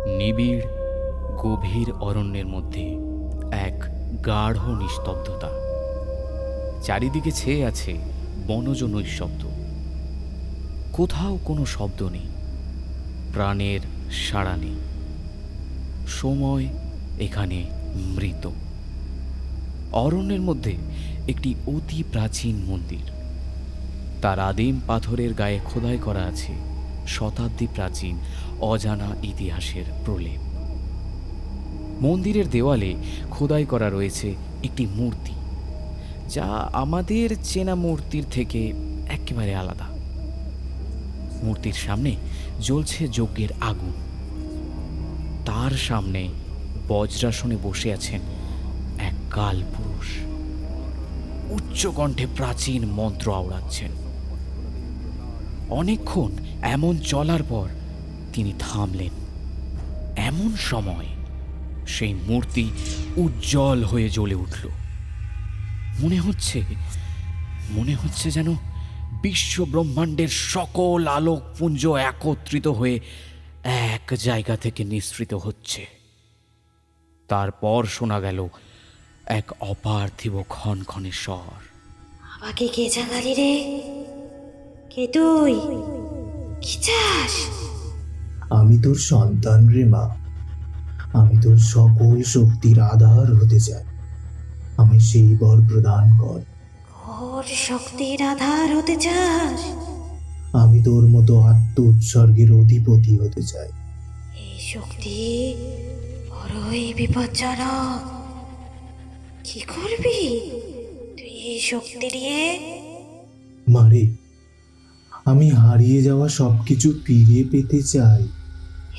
নিবিড় গভীর অরণ্যের মধ্যে এক গাঢ় নিস্তব্ধতা। চারিদিকে ছেয়ে আছে বনজ নৈঃশব্দ। কোথাও কোনো শব্দ নেই, প্রাণের সাড়া নেই। সময় এখানে মৃত। অরণ্যের মধ্যে একটি অতি প্রাচীন মন্দির। তার আদিম পাথরের গায়ে খোদাই করা আছে শতাব্দী প্রাচীন অজানা ইতিহাসের প্রলেপ। মন্দিরের দেওয়ালে খোদাই করা রয়েছে একটি মূর্তি, যা আমাদের চেনা মূর্তির থেকে একেবারে আলাদা। মূর্তির সামনে জ্বলছে যজ্ঞের আগুন। তার সামনে বজ্রাসনে বসে আছেন এক কালপুরুষ। উচ্চ কণ্ঠে প্রাচীন মন্ত্র আওড়াচ্ছেন। অনেকক্ষণ এমন চলার পর তিনি থামলেন। এমন সময় সেই মূর্তি উজ্জ্বল হয়ে জ্বলে উঠল। মনে হচ্ছে যেন বিশ্ব ব্রহ্মাণ্ডের সকল আলোকপুঞ্জ একত্রিত হয়ে এক জায়গা থেকে নিঃসৃত হচ্ছে। তারপর শোনা গেল এক অপার্থিব ক্ষণক্ষণে স্বর। আমাকে কে জাগালি রে? কে তুই? কি চাস? আমি তোর সন্তান রে মা। আমি তোর সকল শক্তির আধার হতে চাই। আমি সেই বর প্রদান কর। ঘোর শক্তির আধার হতে চাস? আমি তোর মতো আত্ম উৎসর্গের অধিপতি হতে চাই। এই শক্তি বড়ই বিপজ্জনক। কি করবি তুই এই শক্তি দিয়ে? মারে, আমি হারিয়ে যাওয়া সবকিছু ফিরে পেতে চাই।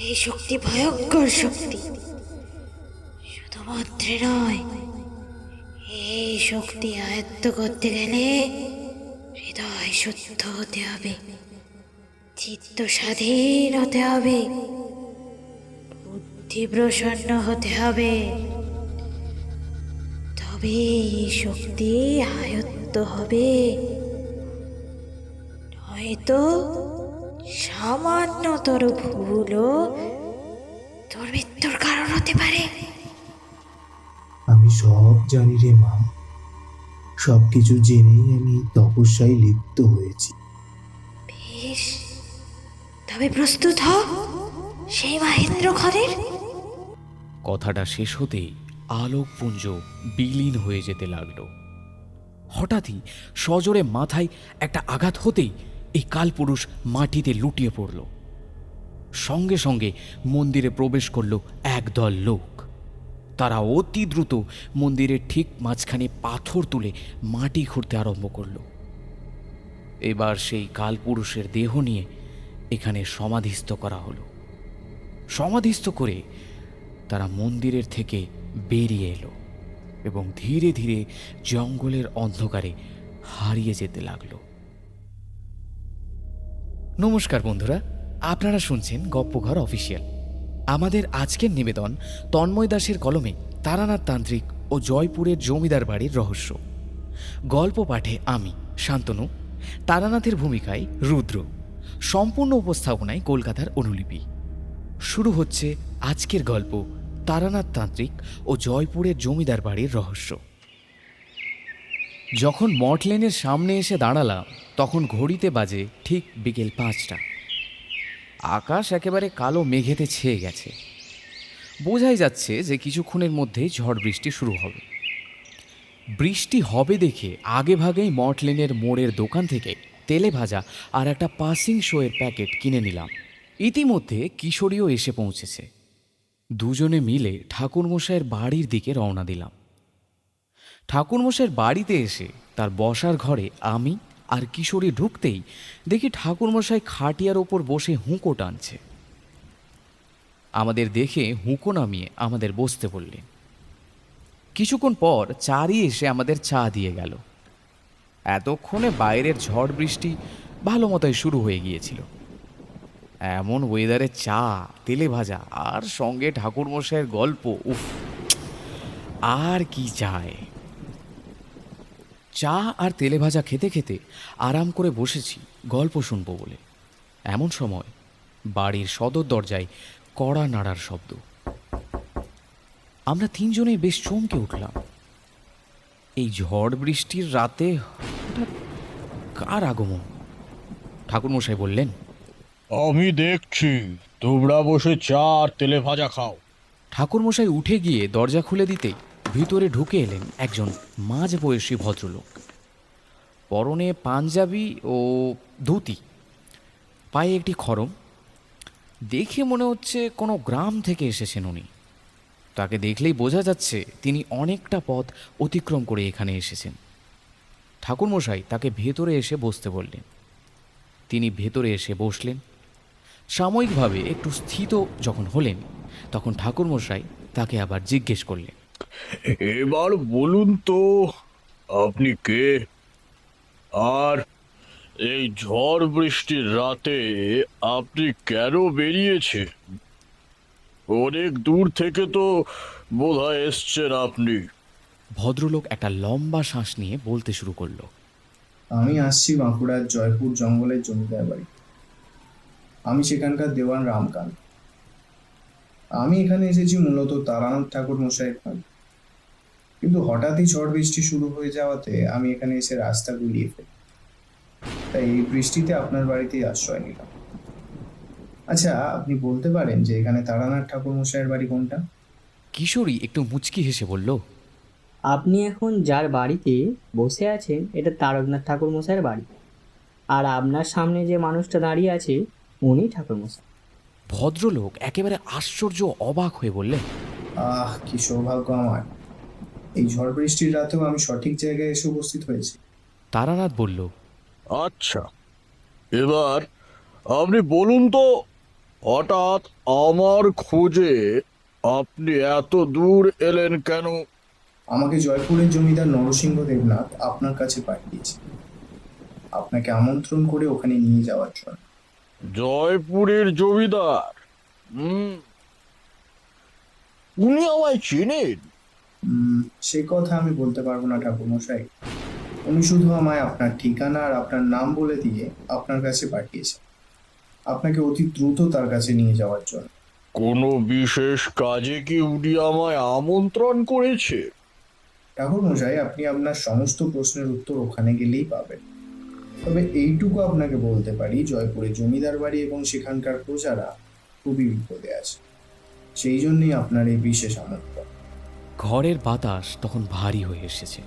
এই শক্তি ভয়ঙ্কর শক্তি, শুধুমাত্র নয়, এই শক্তি আয়ত্ত করতে গেলে হৃদয় শুদ্ধ হতে হবে, চিত্ত স্বাধীন হতে হবে, বুদ্ধি প্রসন্ন হতে হবে। তবে এই শক্তি আয়ত্ত হবে, নয়তো সামান্যতর ভুলও তোর মৃত্যুর কারণ হতে পারে। আমি সব জানি রে মা। সবকিছু জেনেই আমি তপস্যায় লিপ্ত হয়েছি। বেশ, তবে প্রস্তুত হ সেই মহেন্দ্র খড়ের। কথাটা শেষ হতেই আলোকপুঞ্জ বিলীন হয়ে যেতে লাগলো। হঠাৎই সজোরে মাথায় একটা আঘাত হতেই এই কালপুরুষ মাটিতে লুটিয়ে পড়ল। সঙ্গে সঙ্গে মন্দিরে প্রবেশ করল একদল লোক। তারা অতি দ্রুত মন্দিরের ঠিক মাঝখানে পাথর তুলে মাটি খুঁড়তে আরম্ভ করল। এবার সেই কালপুরুষের দেহ নিয়ে এখানে সমাধিস্থ করা হলো। সমাধিস্থ করে তারা মন্দিরের থেকে বেরিয়ে এলো এবং ধীরে ধীরে জঙ্গলের অন্ধকারে হারিয়ে যেতে লাগলো। নমস্কার বন্ধুরা, আপনারা শুনছেন গপ্পঘর অফিসিয়াল। আমাদের আজকের নিবেদন তন্ময় দাসের কলমে তারানাথ তান্ত্রিক ও জয়পুরের জমিদার বাড়ির রহস্য। গল্প পাঠে আমি শান্তনু, তারানাথের ভূমিকায় রুদ্র, সম্পূর্ণ উপস্থাপনায় কলকাতার অনুলিপি। শুরু হচ্ছে আজকের গল্প তারানাথ তান্ত্রিক ও জয়পুরের জমিদার বাড়ির রহস্য। যখন মঠ লেনের সামনে এসে দাঁড়ালাম তখন ঘড়িতে বাজে ঠিক বিকেল 5টা। আকাশ একেবারে কালো মেঘেতে ছেয়ে গেছে। বোঝাই যাচ্ছে যে কিছুক্ষণের মধ্যেই ঝড় বৃষ্টি শুরু হবে। বৃষ্টি হবে দেখে আগে ভাগেই মঠ লেনের মোড়ের দোকান থেকে তেলে ভাজা আর একটা পাসিং শোয়ের প্যাকেট কিনে নিলাম। ইতিমধ্যে কিশোরীও এসে পৌঁছেছে। দুজনে মিলে ঠাকুরমশাইয়ের বাড়ির দিকে রওনা দিলাম। ঠাকুরমশাইয়ের বাড়িতে এসে তার বসার ঘরে আমি আর কিশোরী ঢুকতেই দেখি ঠাকুরমশাই খাটিয়ার ওপর বসে হুঁকো টানছে। আমাদের দেখে হুঁকো নামিয়ে আমাদের বসতে বললেন। কিছুক্ষণ পর চারি এসে আমাদের চা দিয়ে গেল। এতক্ষণে বাইরের ঝড় বৃষ্টি ভালো মতোই শুরু হয়ে গিয়েছিল। এমন ওয়েদারে চা, তেলে ভাজা আর সঙ্গে ঠাকুরমশাইয়ের গল্প, উফ, আর কি চায়। চা আর তেলে ভাজা খেতে খেতে আরাম করে বসেছি গল্প শুনবো বলে। এমন সময় বাড়ির সদর দরজায় কড়া নাড়ার শব্দ। আমরা তিনজনেই বেশ চমকে উঠলাম। এই ঝড় বৃষ্টির রাতে হঠাৎ কার আগমন? ঠাকুরমশাই বললেন, আমি দেখছি তোমরা বসে চা আর তেলে ভাজা খাও। ঠাকুরমশাই উঠে গিয়ে দরজা খুলে দিতেই ভিতরে ঢুকে এলেন একজন মাঝ বয়সী ভদ্রলোক। পরনে পাঞ্জাবি ও ধুতি, পায়ে একটি খড়ম। দেখে মনে হচ্ছে কোনো গ্রাম থেকে এসেছেন উনি। তাকে দেখলেই বোঝা যাচ্ছে তিনি অনেকটা পথ অতিক্রম করে এখানে এসেছেন। ঠাকুরমশাই তাকে ভেতরে এসে বসতে বললেন। তিনি ভেতরে এসে বসলেন। সাময়িকভাবে একটু স্থিত যখন হলেন, তখন ঠাকুরমশাই তাকে আবার জিজ্ঞেস করলেন, এবার বলুন তো আপনি কে, আর এই ঝড় বৃষ্টির রাতে আপনি কেন বেরিয়েছেন? অনেক দূর থেকে তো বোধহয় এসছেন আপনি। ভদ্রলোক একটা লম্বা শ্বাস নিয়ে বলতে শুরু করলো, আমি আসছি বাঁকুড়ার জয়পুর জঙ্গলের জমিদার বাড়ি। আমি সেখানকার দেওয়ান রামকান্ত। আমি এখানে এসেছি মূলত তারানাথ ঠাকুর মশাইয়ের কাছে, কিন্তু হঠাৎই ঝড় বৃষ্টি শুরু হয়ে যাওয়াতে আমি এখানে এসে রাস্তা গুলিয়ে ফেলি। তাই এই বৃষ্টিতে আপনার বাড়িতেই আশ্রয় নিলাম। আচ্ছা, আপনি বলতে পারেন যে এখানে তারানাথ ঠাকুর মশাইয়ের বাড়ি কোনটা? কিশোরী একটু মুচকি হেসে বলল, আপনি এখন যার বাড়িতে বসে আছেন এটা তারকনাথ ঠাকুরমশাইয়ের বাড়ি, আর আপনার সামনে যে মানুষটা দাঁড়িয়ে আছে উনি ঠাকুরমশাই। ভদ্রলোক একেবারে আশ্চর্য অবাক হয়ে বললেন, আহ, কি সৌভাগ্য আমার! এই ঝড় বৃষ্টির রাতেও আমি সঠিক জায়গায় এসে উপস্থিত হয়েছি। তারানাথ বলল, আচ্ছা, এবার আপনি বলুন তো হঠাৎ আমার খোঁজে আপনি এত দূর এলেন কেন? আমাকে জয়পুরের জমিদার নরসিংহ দেবনাথ আপনার কাছে পাঠিয়েছে আপনাকে আমন্ত্রণ করে ওখানে নিয়ে যাওয়ার জন্য। জয়পুরের জমিদার? উনি আমায় চেনেন? সে কথা আমি বলতে পারবো না ঠাকুরমশাই। উনি শুধু আমায় আপনার ঠিকানা আর আপনার নাম বলে দিয়ে আপনার কাছে পাঠিয়েছে, আপনাকে অতি দ্রুত তার কাছে নিয়ে যাওয়ার জন্য। কোনো বিশেষ কাজে কি উনি আমায় আমন্ত্রণ করেছে? ঠাকুরমশাই, আপনি আপনার সমস্ত প্রশ্নের উত্তর ওখানে গেলেই পাবেন। তবে এইটুকু আপনাকে বলতে পারি, জয়পুরে জমিদার বাড়ি এবং সেখানকার প্রজারা খুবই বিপদে আছে। সেই জন্যই আপনার এই বিশেষ আমন্ত্রণ। ঘরের বাতাস তখন ভারী হয়ে এসেছে।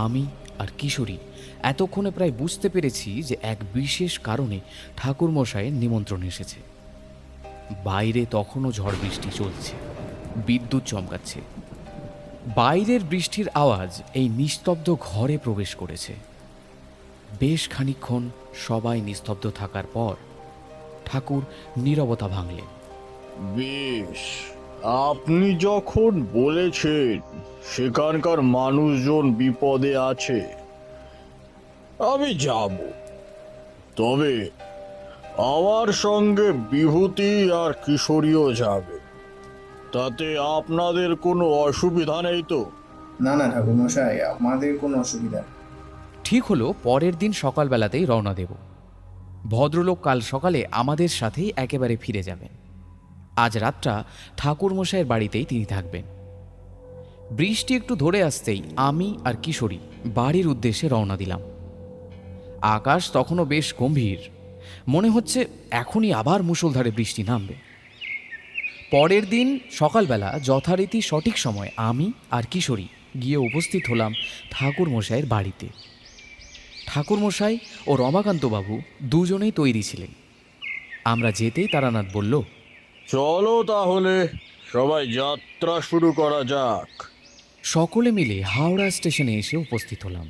আমি আর কিশোরী এতক্ষণে প্রায় বুঝতে পেরেছি যে এক বিশেষ কারণে ঠাকুরমশাইয়ের নিমন্ত্রণ এসেছে। বাইরে তখনও ঝড় বৃষ্টি চলছে, বিদ্যুৎ চমকাচ্ছে। বাইরের বৃষ্টির আওয়াজ এই নিস্তব্ধ ঘরে প্রবেশ করেছে। বেশ খানিকক্ষণ সবাই নিস্তব্ধ থাকার পর ঠাকুর নীরবতা ভাঙলেন। বেশ, আপনি যখন বলেছেন সেখানকার মানুষজন বিপদে আছে, আমি যাব। তবে আমার সঙ্গে বিভূতি আর কিশোরীও যাবে। তাতে আপনাদের কোনো অসুবিধা নেই তো? না না ঠাকুরমশাই, আমাদের কোনো অসুবিধা নেই। ঠিক হলো, পরের দিন সকালবেলাতেই রওনা দেব। ভদ্রলোক কাল সকালে আমাদের সাথেই একেবারে ফিরে যাবেন। আজ রাতটা ঠাকুরমশাইয়ের বাড়িতেই তিনি থাকবেন। বৃষ্টি একটু ধরে আসতেই আমি আর কিশোরী বাড়ির উদ্দেশ্যে রওনা দিলাম। আকাশ তখনও বেশ গম্ভীর, মনে হচ্ছে এখনই আবার মুষলধারে বৃষ্টি নামবে। পরের দিন সকালবেলা যথারীতি সঠিক সময় আমি আর কিশোরী গিয়ে উপস্থিত হলাম ঠাকুরমশাইয়ের বাড়িতে। ঠাকুরমশাই ও রমাকান্তবাবু দুজনেই তৈরি ছিলেন। আমরা যেতেই তারানাথ বলল, চলো তাহলে সবাই যাত্রা শুরু করা যাক। সকলে মিলে হাওড়া স্টেশনে এসে উপস্থিত হলাম।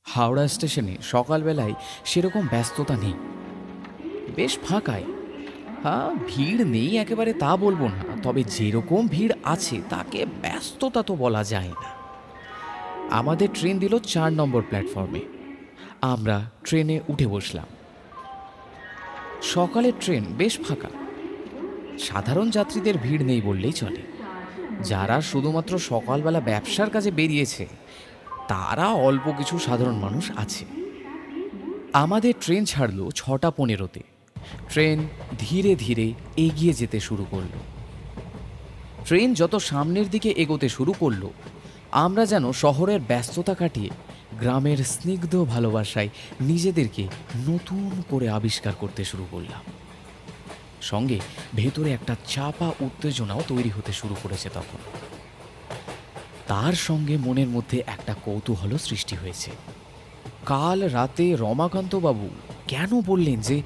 হাওড়া স্টেশনে সকালবেলায় সেরকম ব্যস্ততা নেই, বেশ ফাঁকাই। হ্যাঁ, ভিড় নেই একেবারে তা বলবো না, তবে যেরকম ভিড় আছে তাকে ব্যস্ততা তো বলা যায় না। আমাদের ট্রেন দিল 4 নম্বর প্ল্যাটফর্মে। আমরা ট্রেনে উঠে বসলাম। সকালের ট্রেন বেশ ফাঁকা, সাধারণ যাত্রীদের ভিড় নেই বললেই চলে। যারা শুধুমাত্র সকালবেলা ব্যবসার কাজে বেরিয়েছে তারা অল্প কিছু সাধারণ মানুষ আছে। আমাদের ট্রেন ছাড়লো 6টা 15-তে। ট্রেন ধীরে ধীরে এগিয়ে যেতে শুরু করলো। ট্রেন যত সামনের দিকে এগোতে শুরু করলো, আমরা যেন শহরের ব্যস্ততা কাটিয়ে গ্রামের স্নিগ্ধ ভালোবাসায় নিজেদেরকে নতুন করে আবিষ্কার করতে শুরু করলাম। সঙ্গে ভেতরে একটা চাপা উত্তেজনাও তৈরি হতে শুরু করেছে তখন। তার সঙ্গে মনের মধ্যে একটা কৌতূহল সৃষ্টি হয়েছে। কাল রাতে রমাকান্তবাবু কেন বললেন যে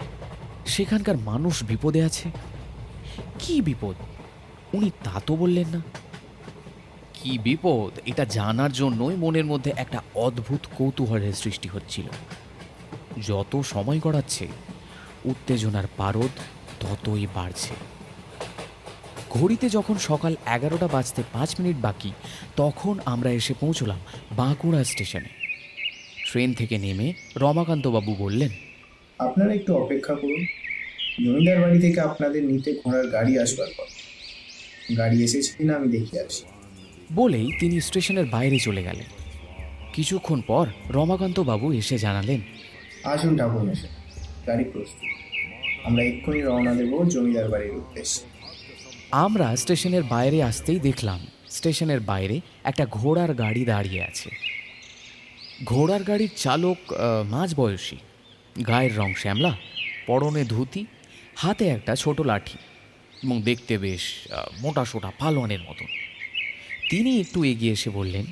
সেখানকার মানুষ বিপদে আছে? কি বিপদ উনি তা তো বললেন না। কি বিপদ এটা জানার জন্যই মনের মধ্যে একটা অদ্ভুত কৌতূহলের সৃষ্টি হচ্ছিল। যত সময় গড়াচ্ছে উত্তেজনার পারদ ততই বাড়ছে। ঘড়িতে যখন সকাল 11টা বাজতে 5 মিনিট বাকি, তখন আমরা এসে পৌঁছলাম বাঁকুড়া স্টেশনে। ট্রেন থেকে নেমে রমাকান্তবাবু বললেন, আপনারা একটু অপেক্ষা করুন, জমিদার বাড়ি থেকে আপনাদের নিতে ঘোড়ার গাড়ি আসবার পর। গাড়ি এসেছে কিনা আমি দেখে আসি। বলেই তিনি স্টেশনের বাইরে চলে গেলেন। কিছুক্ষণ পর রমাকান্তবাবু এসে জানালেন, আসুন ঠাকুরমশাই, গাড়ি প্রস্তুত, আমরা এক্ষুনি রওনা দেব জমিদার বাড়ির উদ্দেশ্যে। আমরা স্টেশনের বাইরে আসতেই দেখলাম স্টেশনের বাইরে একটা ঘোড়ার গাড়ি দাঁড়িয়ে আছে। ঘোড়ার গাড়ির চালক মাঝবয়সী, গায়ের রং শ্যামলা, পরনে ধুতি, হাতে একটা ছোট লাঠি এবং দেখতে বেশ মোটাসোটা পালোয়ানের মতন। তিনি একটু এগিয়ে এসে বললেন,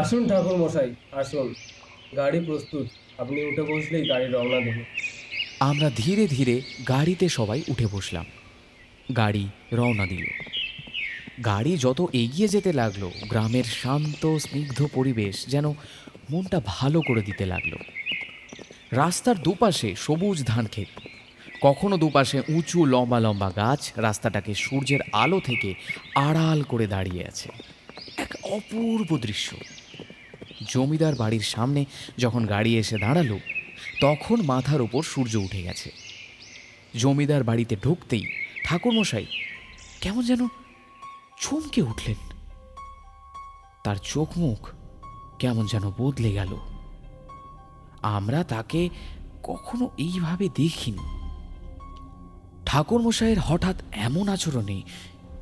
আসুন ঠাকুর মশাই, আসুন, গাড়ি প্রস্তুত, আপনি উঠে বসলেই গাড়ি রওনা দেবে। আমরা ধীরে ধীরে গাড়িতে সবাই উঠে বসলাম। গাড়ি রওনা দিল। গাড়ি যত এগিয়ে যেতে লাগলো, গ্রামের শান্ত স্নিগ্ধ পরিবেশ যেন মনটা ভালো করে দিতে লাগলো। রাস্তার দুপাশে সবুজ ধান ক্ষেত, কখনো দুপাশে উঁচু লম্বা লম্বা গাছ রাস্তাটাকে সূর্যের আলো থেকে আড়াল করে দাঁড়িয়ে আছে। এক অপূর্ব দৃশ্য। জমিদার বাড়ির সামনে যখন গাড়ি এসে দাঁড়ালো, তখন মাথার উপর সূর্য উঠে গেছে। জমিদার বাড়িতে ঢুকতেই ঠাকুরমশাই কেমন যেন চমকে উঠলেন। তার চোখ মুখ কেমন যেন বদলে গেল। আমরা তাকে কখনো এইভাবে দেখিনি। ঠাকুরমশাইয়ের হঠাৎ এমন আচরণে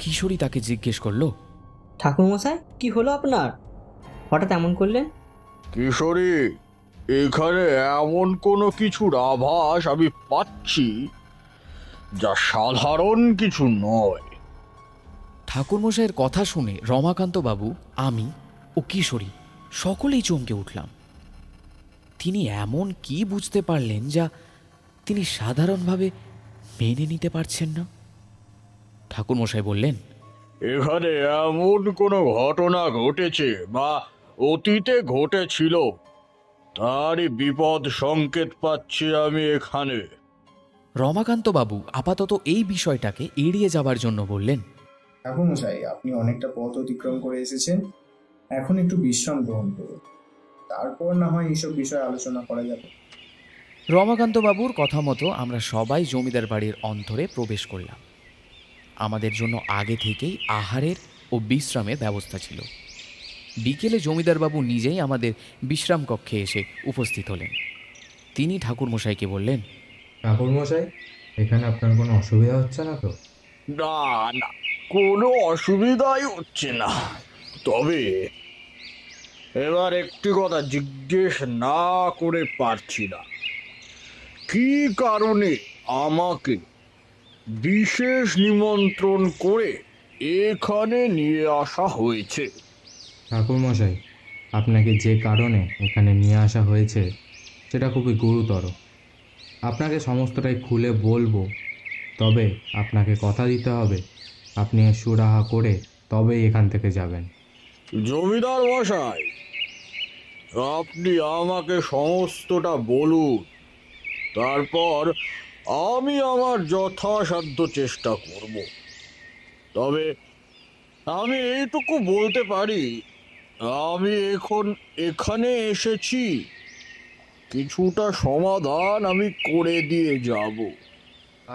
কিশোরী তাকে জিজ্ঞেস করল, ঠাকুরমশাই, কি হলো আপনার? হঠাৎ এমন করলেন? কিশোরী, এখানে এমন কোনো কিছুর আভাস আমি পাচ্ছি যা সাধারণ কিছু নয়। ঠাকুরমশাইয়ের কথা শুনে রমাকান্তবাবু, আমি ও কিশোরী সকলেই চমকে উঠলাম। তিনি এমন কি বুঝতে পারলেন যা তিনি সাধারণভাবে মেনে নিতে পারছেন না। ঠাকুরমশাই বললেন, এখানে এমন কোনো ঘটনা ঘটেছে বা অতীতে ঘটেছিল তারই বিপদ সংকেত পাচ্ছি আমি এখানে। রমাকান্তবাবু আপাতত এই বিষয়টাকে এড়িয়ে যাবার জন্য বললেন, ঠাকুরমশাই, আপনি অনেকটা পথ অতিক্রম করে এসেছেন, এখন একটু বিশ্রাম গ্রহণ করুন, তারপর না হয় এইসব বিষয়ে আলোচনা করা যাবে। রমাকান্তবাবুর কথা মতো আমরা সবাই জমিদার বাড়ির অন্তরে প্রবেশ করলাম। আমাদের জন্য আগে থেকেই আহারের ও বিশ্রামের ব্যবস্থা ছিল। বিকেলে জমিদারবাবু নিজেই আমাদের বিশ্রাম কক্ষে এসে উপস্থিত হলেন। তিনি ঠাকুরমশাইকে বললেন, ঠাকুরমশাই, এখানে আপনার কোনো অসুবিধা হচ্ছে না তো? না না, কোনো অসুবিধাই হচ্ছে না। তবে এবার একটি কথা জিজ্ঞেস না করে পারছি না, কি কারণে আমাকে বিশেষ নিমন্ত্রণ করে এখানে নিয়ে আসা হয়েছে? ঠাকুরমশাই, আপনাকে যে কারণে এখানে নিয়ে আসা হয়েছে সেটা খুবই গুরুতর। আপনাকে সমস্তটাই খুলে বলবো, তবে আপনাকে কথা দিতে হবে আপনি এর সুরাহা করে তবেই এখান থেকে যাবেন। জমিদার মশাই, আপনি আমাকে সমস্তটা বলুন, তারপর আমি আমার যথাসাধ্য চেষ্টা করব। তবে আমি এইটুকু বলতে পারি, আমি এখন এখানে এসেছি, কিছুটা সমাধান আমি করে দিয়ে যাব।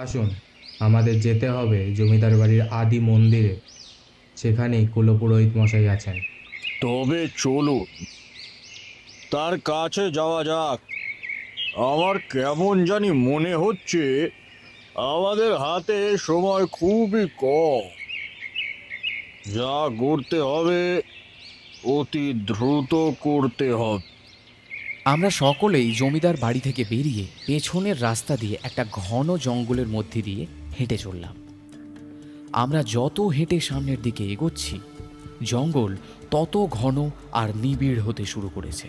আসুন, আমাদের যেতে হবে জমিদার বাড়ির আদি মন্দিরে, সেখানেই কুলপুরোহিত মশাই আছেন। তবে চলুন, তার কাছে যাওয়া যাক। আমার কেমন জানি মনে হচ্ছে আমাদের হাতে সময় খুবই কম। যা করতে হবে অতি দ্রুত করতে হবে। আমরা সকলেই জমিদার বাড়ি থেকে বেরিয়ে পেছনের রাস্তা দিয়ে একটা ঘন জঙ্গলের মধ্যে দিয়ে হেঁটে চললাম। আমরা যত হেঁটে সামনের দিকে এগোচ্ছি, জঙ্গল তত ঘন আর নিবিড় হতে শুরু করেছে।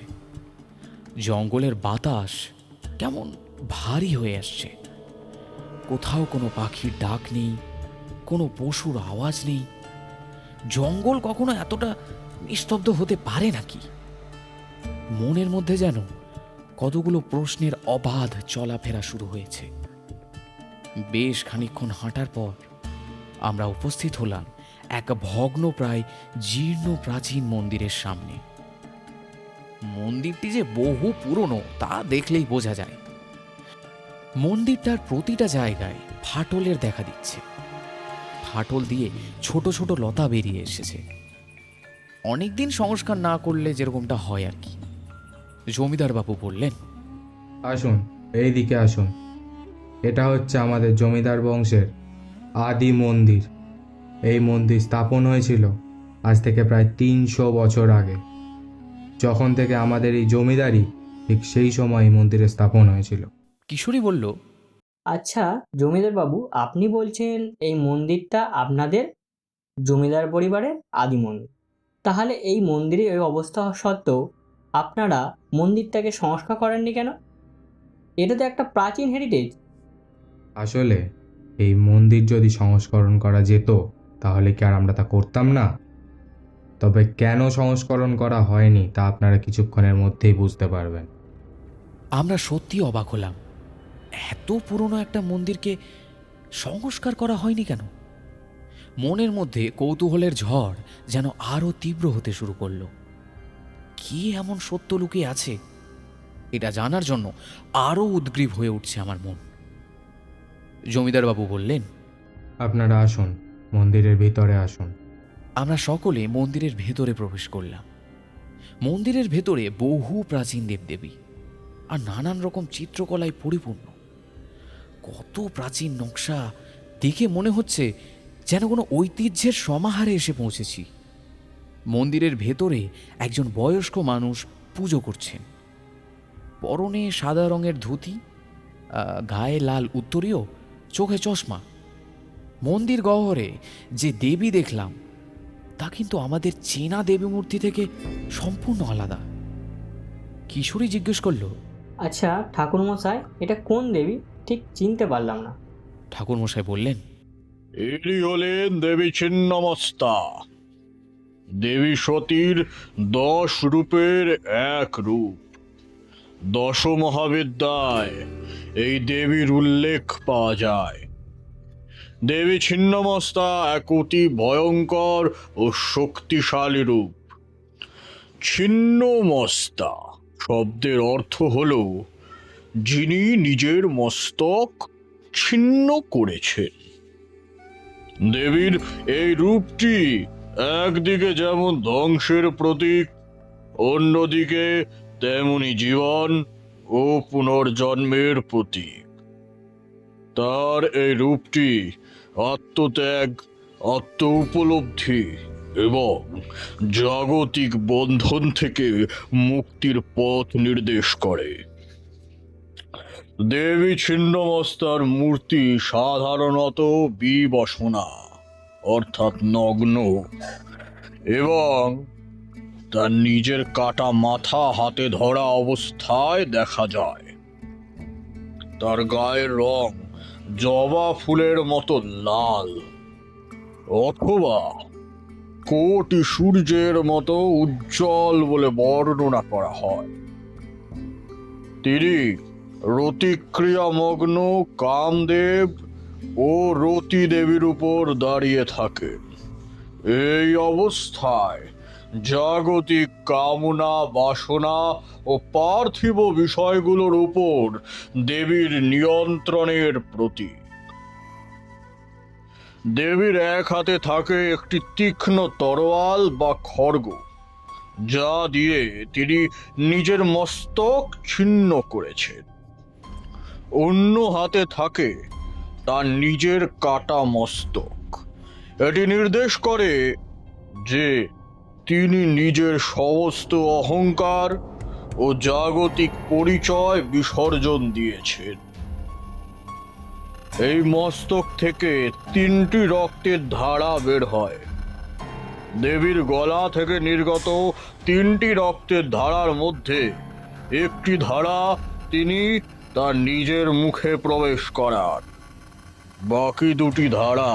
জঙ্গলের বাতাস কেমন ভারী হয়ে আসছে। কোথাও কোনো পাখির ডাক নেই, কোনো পশুর আওয়াজ নেই। জঙ্গল কখনো এতটা নিস্তব্ধ হতে পারে নাকি? মনের মধ্যে যেন কতগুলো প্রশ্নের অবাধ চলাফেরা শুরু হয়েছে। বেশ খানিকক্ষণ হাঁটার পর আমরা উপস্থিত হলাম এক ভগ্ন প্রায় জীর্ণ প্রাচীন মন্দিরের সামনে। মন্দিরটি যে বহু পুরনো তা দেখলেই বোঝা যায়। মন্দিরটার প্রতিটা জায়গায় ফাটলের দেখা দিচ্ছে। ফাটল দিয়ে ছোট ছোট লতা বেরিয়ে এসেছে। অনেকদিন সংস্কার না করলে যেরকমটা হয় আর কি। জমিদার বাবু বললেন, আসুন, এই দিকে আসুন। এটা হচ্ছে আমাদের জমিদার বংশের আদি মন্দির। এই মন্দির স্থাপন হয়েছিল আজ থেকে প্রায় 300 বছর আগে। যখন থেকে আমাদের এই জমিদারি, ঠিক সেই সময় এই মন্দিরের স্থাপন হয়েছিল। কিশোরী বলল, আচ্ছা জমিদার বাবু, আপনি বলছেন এই মন্দিরটা আপনাদের জমিদার পরিবারের আদি মন্দির। তাহলে এই মন্দিরের এই অবস্থা সত্ত্বেও আপনারা মন্দিরটাকে সংস্কার করেননি কেন? এটা তো একটা প্রাচীন হেরিটেজ। আসলে এই মন্দির যদি সংস্করণ করা যেত তাহলে কি আর আমরা তা করতাম না? তবে কেন সংস্করণ করা হয়নি তা আপনারা কিছুক্ষণের মধ্যেই বুঝতে পারবেন। আমরা সত্যি অবাক হলাম। এত পুরনো একটা মন্দিরকে সংস্কার করা হয়নি কেন? মনের মধ্যে কৌতূহলের ঝড় যেন আরো তীব্র হতে শুরু করলো। কি এমন সত্য লুকিয়ে আছে এটা জানার জন্য আরো উদ্গ্রীব হয়ে উঠছে আমার মন। জমিদারবাবু বললেন, আপনারা আসুন, মন্দিরের ভিতরে আসুন। আমরা সকলে মন্দিরের ভেতরে প্রবেশ করলাম। মন্দিরের ভেতরে বহু প্রাচীন দেবদেবী আর নানান রকম চিত্রকলায় পরিপূর্ণ। কত প্রাচীন নকশা! দেখে মনে হচ্ছে যেন কোনো ঐতিহ্যের সমাহারে এসে পৌঁছেছি। মন্দিরের ভেতরে একজন বয়স্ক মানুষ পুজো করছেন। পরনে সাদা রঙের ধুতি, গায়ে লাল উত্তরীয়, চোখে চশমা। মন্দির গহ্বরে যে দেবী দেখলাম তা কিন্তু আমাদের চেনা দেবী মূর্তি থেকে সম্পূর্ণ আলাদা। কিশোরী জিজ্ঞেস করলো, আচ্ছা ঠাকুরমশাই, এটা কোন দেবী? ঠিক চিনতে পারলাম না। ঠাকুরমশাই বললেন, এরই হলেন দেবী ছিন্নমস্তা। দেবী সতীর 10 রূপের এক রূপ। 10 মহাবিদ্যায় এই দেবীর উল্লেখ পাওয়া যায়। দেবী ছিন্নমস্তা এক অতি ভয়ঙ্কর ও শক্তিশালী রূপ। ছিন্নমস্তা শব্দের অর্থ হল যিনি নিজের মস্তক ছিন্ন করেছেন। দেবীর এই রূপটি একদিকে যেমন ধ্বংসের প্রতীক, অন্যদিকে তেমনি জীবন ও পুনর্জন্মের প্রতীক। তার এই রূপটি আত্মত্যাগ, আত্ম উপলব্ধি এবং জাগতিক বন্ধন থেকে মুক্তির পথ নির্দেশ করে। দেবী ছিন্নমস্তার মূর্তি সাধারণত বিবসনা অর্থাৎ নগ্ন এবং তার নিজের কাটা মাথা হাতে ধরা অবস্থায় দেখা যায়। তার গায়ের রং জবা ফুলের মতো লাল অথবা কোটি সূর্যের মতো উজ্জ্বল বলে বর্ণনা করা হয়। তিনি রতিক্রিয়ামগ্ন কামদেব ও রতি দেবীর উপর দাঁড়িয়ে থাকেন। এই অবস্থায় জাগতিক কামনা, বাসনা ও পার্থিব বিষয়গুলোর উপর দেবীর নিয়ন্ত্রণের প্রতীক। দেবীর এক হাতে থাকে একটি তীক্ষ্ণ তরোয়াল বা খড়গ, যা দিয়ে তিনি নিজের মস্তক ছিন্ন করেছেন। অন্য হাতে থাকে তার নিজের কাটা মস্তক। এটি নির্দেশ করে যে তিনি নিজের সমস্ত অহংকার ও জাগতিক পরিচয় বিসর্জন দিয়েছেন। এই মস্তক থেকে 3টি রক্তের ধারা বের হয়। দেবীর গলা থেকে নির্গত 3টি রক্তের ধারার মধ্যে একটি ধারা তিনি তার নিজের মুখে প্রবেশ করান, বাকি 2টি ধারা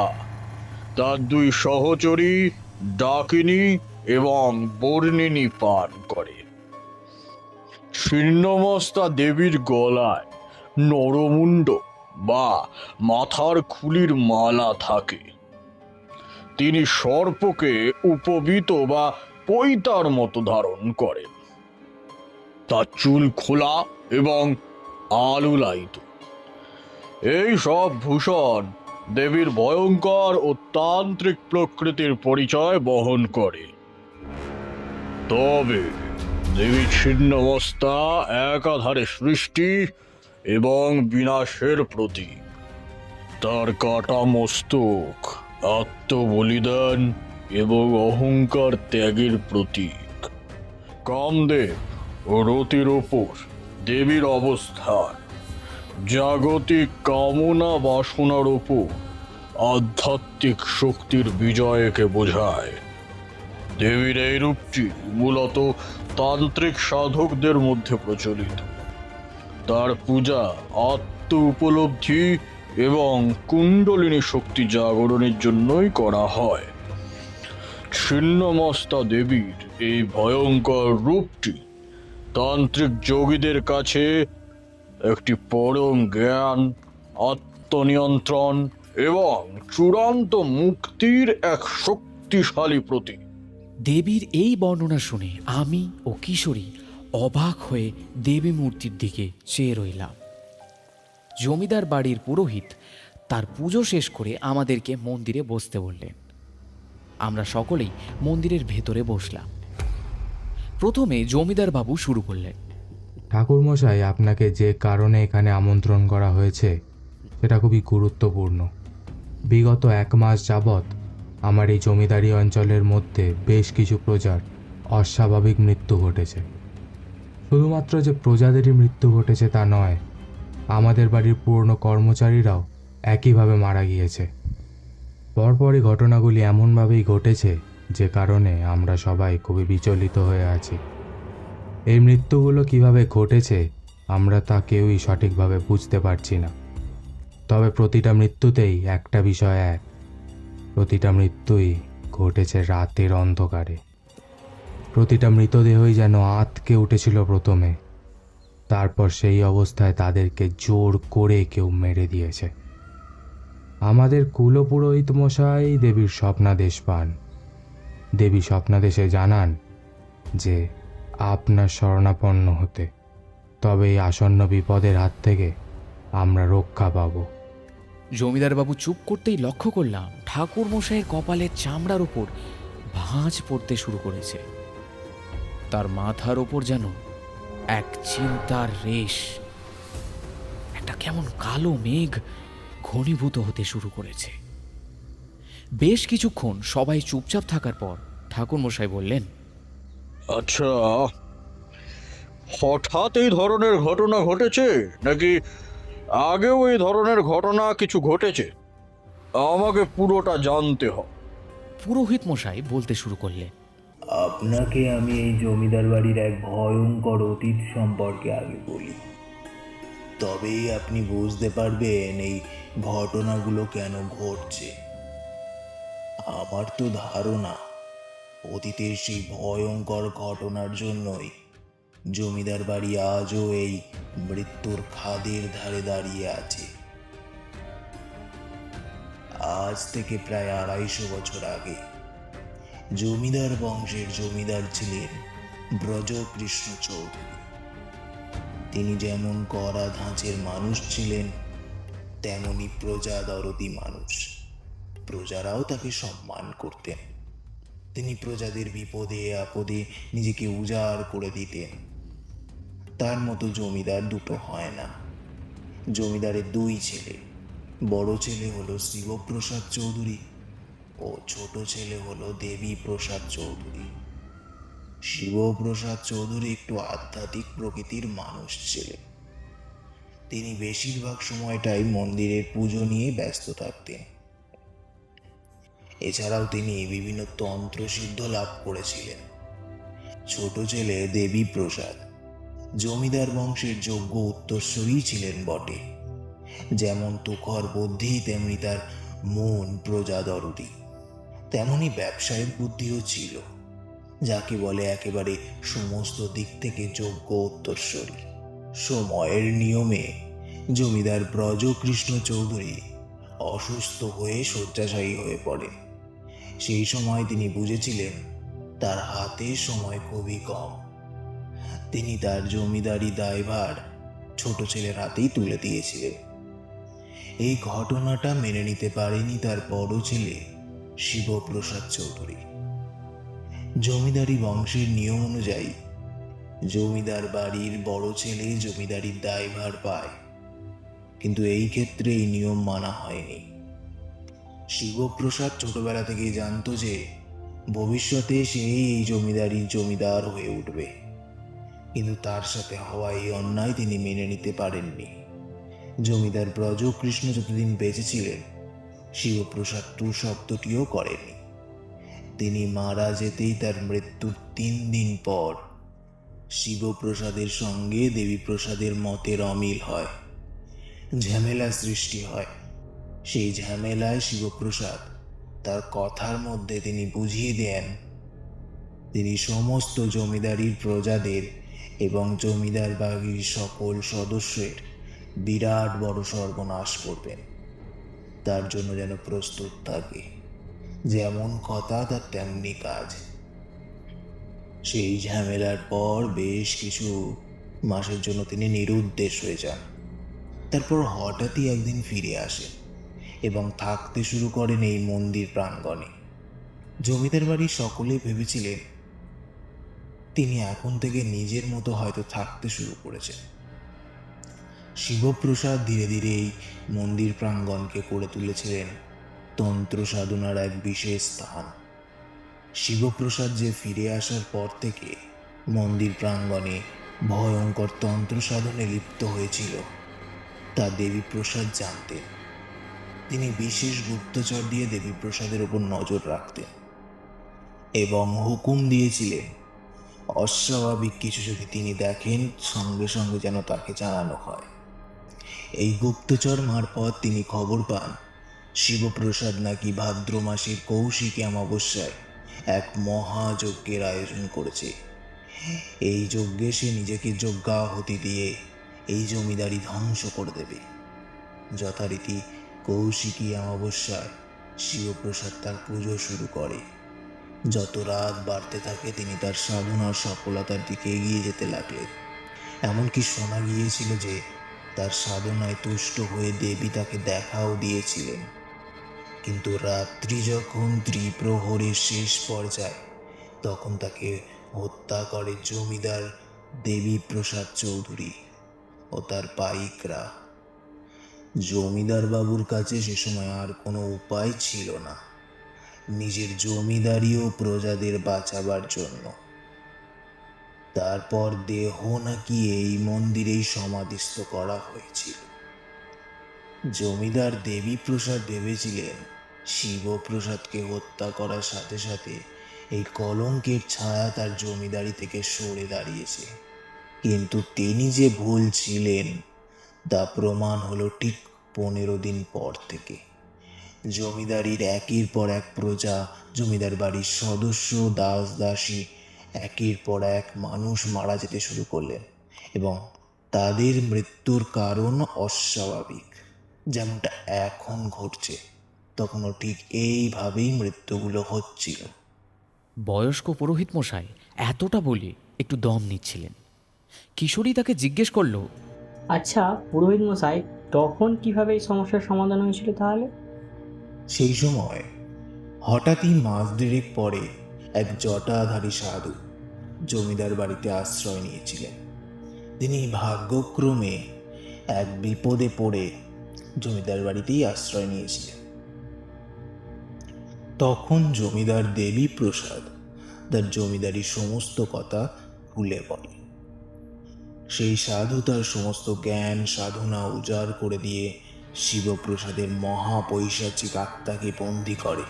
তার 2 সহচরী ডাকিনী এবং বর্ণিনী পান করে। ছিন্নমস্তা দেবীর গলায় নরমুণ্ড বা মাথার খুলির মালা থাকে। তিনি সর্পকে উপবীত বা পৈতার মতো ধারণ করেন। তার চুল খোলা এবং আলুলায়িত। এই সব ভূষণ দেবীর ভয়ঙ্কর ও তান্ত্রিক প্রকৃতির পরিচয় বহন করে। তবে দেবী ছিন্নমস্তা একাধারে সৃষ্টি এবং বিনাশের প্রতীক। তার কাটা মস্তক আত্মবলিদান এবং অহংকার ত্যাগের প্রতীক। কামদেব ও রতির ওপর দেবীর অবস্থান জাগতিক কামনা বাসনার ওপর আধ্যাত্মিক শক্তির বিজয়কে বোঝায়। দেবীর এই রূপটি মূলত তান্ত্রিক সাধকদের মধ্যে প্রচলিত। তার পূজা আত্ম উপলব্ধি এবং কুণ্ডলিনী শক্তি জাগরণের জন্যই করা হয়। ছিন্নমস্তা দেবীর এই ভয়ঙ্কর রূপটি তান্ত্রিক যোগীদের কাছে একটি পরম জ্ঞান, আত্মনিয়ন্ত্রণ এবং চূড়ান্ত মুক্তির এক শক্তিশালী প্রতীক। দেবীর এই বর্ণনা শুনে আমি ও কিশোরী অবাক হয়ে দেবী মূর্তির দিকে চেয়ে রইলাম। জমিদার বাড়ির পুরোহিত তার পুজো শেষ করে আমাদেরকে মন্দিরে বসতে বললেন। আমরা সকলেই মন্দিরের ভেতরে বসলাম। প্রথমে জমিদার বাবু শুরু করলেন। ঠাকুরমশাই, আপনাকে যে কারণে এখানে আমন্ত্রণ করা হয়েছে সেটা খুবই গুরুত্বপূর্ণ। বিগত 1 মাস যাবৎ আমার এই জমিদারি অঞ্চলের মধ্যে বেশ কিছু প্রজার অস্বাভাবিক মৃত্যু ঘটেছে। শুধুমাত্র যে প্রজাদেরই মৃত্যু ঘটেছে তা নয়, আমাদের বাড়ির পুরনো কর্মচারীরাও একইভাবে মারা গিয়েছে। পরপরই ঘটনাগুলি এমনভাবেই ঘটেছে যে কারণে আমরা সবাই খুবই বিচলিত হয়ে আছি। এই মৃত্যুগুলো কিভাবে ঘটেছে আমরা তা কেউই সঠিকভাবে বুঝতে পারছি না। তবে প্রতিটা মৃত্যুতেই একটা বিষয় এক, প্রতিটা মৃত্যুই ঘটেছে রাতের অন্ধকারে। প্রতিটা মৃতদেহই যেন আঁতকে উঠেছিল প্রথমে, তারপর সেই অবস্থায় তাদেরকে জোর করে কেউ মেরে দিয়েছে। আমাদের কুলপুরোহিত মশাই দেবীর স্বপ্নাদেশ পান। দেবী স্বপ্নাদেশে জানান যে আপনার শরণাপন্ন হতে, তবে এই আসন্ন বিপদের হাত থেকে আমরা রক্ষা পাব। জমিদার বাবু চুপ করতেই লক্ষ্য করলাম ঠাকুর মশাইয়ের কপালের চামড়ার ওপর ভাঁজ পড়তে শুরু করেছে। তার মাথার ওপর যেন এক চিন্তার রেশ, একটা কেমন কালো মেঘ ঘনীভূত হতে শুরু করেছে। বেশ কিছুক্ষণ সবাই চুপচাপ থাকার পর ঠাকুর মশাই বললেন, আচ্ছা, হঠাৎ এই ধরনের ঘটনা ঘটেছে নাকি আগেও এই ধরনের ঘটনা কিছু ঘটেছে? আমাকে পুরোটা জানতে হবে। পুরোহিত মশাই বলতে শুরু করলেন। আপনাকে আমি এই জমিদার বাড়ির এক ভয়ঙ্কর অতীত সম্পর্কে আগে বলি, তবেই আপনি বুঝতে পারবেন এই ঘটনাগুলো কেন ঘটছে। আমার তো ধারণা অতীতের সেই ভয়ঙ্কর ঘটনার জন্যই জমিদার বাড়ি আজও এই মৃত্যুর খাদের ধারে দাঁড়িয়ে আছে। আজ থেকে প্রায় 250 বছর আগে জমিদার বংশের জমিদার ছিলেন ব্রজকৃষ্ণ চৌধুরী। তিনি যেমন কড়া ধাঁচের মানুষ ছিলেন, তেমনি প্রজাদরদি মানুষ। প্রজারাও তাকে সম্মান করতেন। তিনি প্রজাদের বিপদে আপদে নিজেকে উজাড় করে দিতেন। তার মতো জমিদার দুটো হয় না। জমিদারের 2 ছেলে, বড় ছেলে হলো শিবপ্রসাদ চৌধুরী ও ছোট ছেলে হলো দেবী প্রসাদ চৌধুরী। শিবপ্রসাদ চৌধুরী একটু আধ্যাত্মিক প্রকৃতির মানুষ ছিলেন। তিনি বেশিরভাগ সময়টাই মন্দিরের পুজো নিয়ে ব্যস্ত থাকতেন। এছাড়াও তিনি বিভিন্ন তন্ত্রসিদ্ধ লাভ করেছিলেন। ছোট ছেলে দেবী প্রসাদ জমিদার বংশের যোগ্য উত্তরসূরি ছিলেন বটে। যেমন তুখর বুদ্ধি তেমনি তার মন প্রজাদরদি, তেমনি ব্যবসায়িক বুদ্ধিও ছিল, যাকে বলে একেবারে সমস্ত দিক থেকে যোগ্য উত্তরসূরি। সময়ের নিয়মে জমিদার ব্রজকৃষ্ণ চৌধুরী অসুস্থ হয়ে শয্যাশায়ী হয়ে পড়েন। সেই সময় তিনি বুঝেছিলেন তার হাতে সময় খুবই কম। তিনি তার জমিদারি দায়ভার ছোট ছেলের হাতেই তুলে দিয়েছিলেন। এই ঘটনাটা মেনে নিতে পারেনি তার বড় ছেলে শিবপ্রসাদ চৌধুরী। জমিদারি বংশের নিয়ম অনুযায়ী জমিদার বাড়ির বড় ছেলে জমিদারির দায়ভার পায়, কিন্তু এই ক্ষেত্রে এই নিয়ম মানা হয়নি। শিবপ্রসাদ ছোটবেলা থেকেই জানতো যে ভবিষ্যতে সেই এই জমিদারির জমিদার হয়ে উঠবে, কিন্তু তার সাথে হওয়া এই অন্যায় তিনি মেনে নিতে পারেননি। জমিদার ব্রজকৃষ্ণ যতদিন বেঁচে ছিলেন, শিবপ্রসাদ টু শব্দটিও করেনি। তিনি মারা যেতেই তার মৃত্যুর 3 দিন পর শিবপ্রসাদের সঙ্গে দেবীপ্রসাদের মতের অমিল হয়, ঝামেলা সৃষ্টি হয়। সেই ঝামেলায় শিবপ্রসাদ তার কথার মধ্যে তিনি বুঝিয়ে দেন তিনি সমস্ত জমিদারির প্রজাদের এবং জমিদার বাড়ির সকল সদস্যের বিরাট বড় সর্বনাশ করবেন। তার জন্য যেন প্রস্তুত থাকে। যেমন কথা তার তেমনি কাজ। সেই ঝামেলার পর বেশ কিছু মাসের জন্য তিনি নিরুদ্দেশ হয়ে যান। তারপর হঠাৎই একদিন ফিরে আসেন এবং থাকতে শুরু করেন এই মন্দির প্রাঙ্গণে। জমিদার বাড়ির সকলেই ভেবেছিলেন তিনি এখন থেকে নিজের মতো হয়তো থাকতে শুরু করেছেন। শিবপ্রসাদ ধীরে ধীরে এই মন্দির প্রাঙ্গণকে করে তুলেছিলেন তন্ত্র সাধনার এক বিশেষ স্থান। শিবপ্রসাদ যে ফিরে আসার পর থেকে মন্দির প্রাঙ্গণে ভয়ঙ্কর তন্ত্র সাধনে লিপ্ত হয়েছিল তা দেবীপ্রসাদ জানতেন। তিনি বিশেষ গুপ্তচর দিয়ে দেবীপ্রসাদের ওপর নজর রাখতেন এবং হুকুম দিয়েছিলেন অস্বাভাবিক কিছু যদি তিনি দেখেন সঙ্গে সঙ্গে যেন তাকে জানানো হয়। এই গুপ্তচর মারফত তিনি খবর পান শিবপ্রসাদ নাকি ভাদ্র মাসের কৌশিকী অমাবস্যায় এক মহাযজ্ঞের আয়োজন করেছে। এই যজ্ঞে সে নিজেকে যজ্ঞাহুতি দিয়ে এই জমিদারি ধ্বংস করে দেবে। যথারীতি কৌশিকী অমাবস্যায় শিবপ্রসাদ তার পুজো শুরু করে। যত রাত বাড়তে থাকে তিনি তার সাধনার সফলতার দিকে এগিয়ে যেতে লাগলেন। এমনকি শোনা গিয়েছিল যে তার সাধনায় তুষ্ট হয়ে দেবী তাকে দেখাও দিয়েছিলেন। কিন্তু রাত্রি যখন ত্রিপ্রহরের শেষ পর্যায়ে তখন তাকে হত্যা করে জমিদার দেবীপ্রসাদ চৌধুরী ও তার পাইকরা। জমিদার বাবুর কাছে সে সময় আর কোনো উপায় ছিল না নিজের জমিদারি ও প্রজাদের বাঁচাবার জন্য। তারপর দেহ নাকি এই মন্দিরেই সমাধিস্থ করা হয়েছিল। জমিদার দেবীপ্রসাদ ভেবেছিলেন শিবপ্রসাদকে হত্যা করার সাথে সাথে এই কলঙ্কের ছায়া তার জমিদারি থেকে সরে দাঁড়িয়েছে, কিন্তু তিনি যে ভুল ছিলেন তা প্রমাণ হলো ঠিক 15 দিন পর থেকে। জমিদারির একের পর এক প্রজা, জমিদার বাড়ির সদস্য, দাস দাসী একের পর এক মানুষ মারা যেতে শুরু করলেন এবং তাদের মৃত্যুর কারণ অস্বাভাবিক। যেমনটা এখন ঘটছে তখনও ঠিক এইভাবেই মৃত্যুগুলো হচ্ছিল। বয়স্ক পুরোহিত মশাই এতটা বলে একটু দম নিচ্ছিলেন। কিশোরী তাকে জিজ্ঞেস করলো, আচ্ছা পুরোহিত মশাই, তখন কিভাবে এই সমস্যার সমাধান হয়েছিল তাহলে? সেই সময় হঠাৎই মাস দেড়েক পরে এক জটাধারী সাধু জমিদার বাড়িতে আশ্রয় নিয়েছিলেন। তিনি ভাগ্যক্রমে এক বিপদে পড়ে জমিদার বাড়িতেই আশ্রয় নিয়েছিলেন। তখন জমিদার দেবী প্রসাদ তার জমিদারি সমস্ত কথা খুলে বলে। সেই সাধু তার সমস্ত জ্ঞান সাধনা উজাড় করে দিয়ে শিবপ্রসাদের মহাপৈশাচিক আত্মাকে বন্দি করে